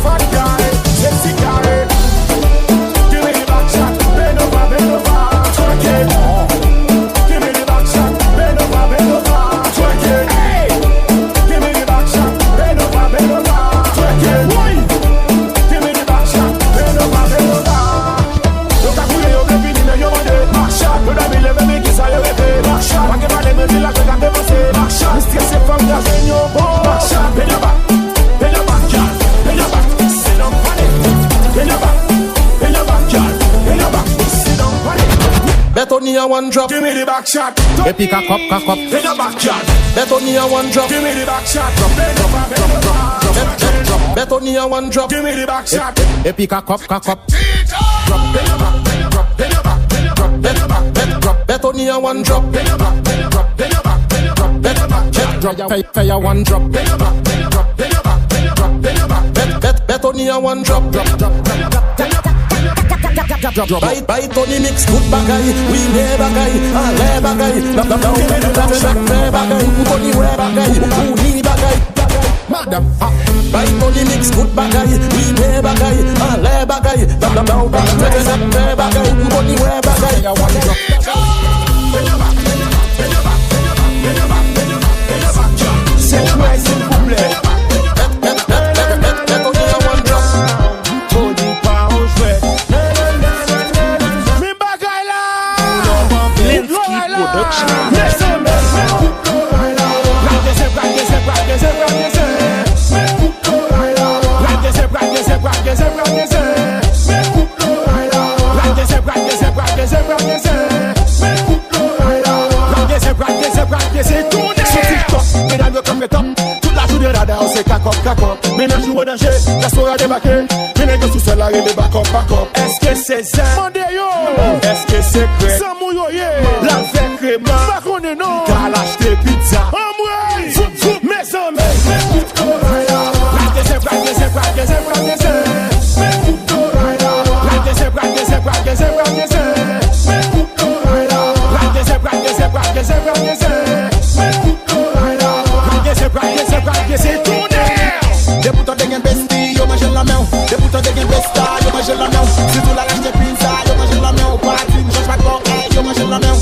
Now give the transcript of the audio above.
Fat guy, sexy guy. Give me the back shot, bend over, twerk it. Give me the back shot, bend over, twerk it. Hey, give me the back shot, bend over, twerk it. Give me the back shot, bend over. Look at me, you're living in your money. Back shot, but I believe me, kiss I have back shot. I give my name, feel like I never say back shot. Stay safe from the in your ball. Back shot, bend your back. Bet on you one drop. Give me the back shot. Epic a cup. In the backyard. Bet on you one drop. Give me the back shot. Drop. Bet on you one drop. Give me the back shot. Epic a cup. Drop. In the back. Drop. In the back. Drop. Bet on you one drop. In the back. Drop. In the back. Drop. Fire one drop. In the back. Drop. In the back. Bet on you one drop. Bite on the mix, good bagay. We never guy, le bagay. Now bagay, put on the way bagay. Who need bagay? Madam, bite on the mix, good bagay. We never guy, le bagay. Now bagay, put on the way bagay. I want to drop. C'est quoi s'il vous plaît? Toute la journée radar, c'est cacop. Maintenant je suis au danger, la soirée a débarqué. Maintenant que sous celle-là, il est backup. Est-ce que c'est ça? Est-ce que c'est prêt? La fête crème, t'as l'acheté pizza. Mes amis, c'est tout nerf. Des boutons de gain bestie, yo mange la main. Des boutons de gain bestie, yo mange la main. Si tu la lâches de pizza, yo mange la main. Patine, change pas de corps, yo mange la main.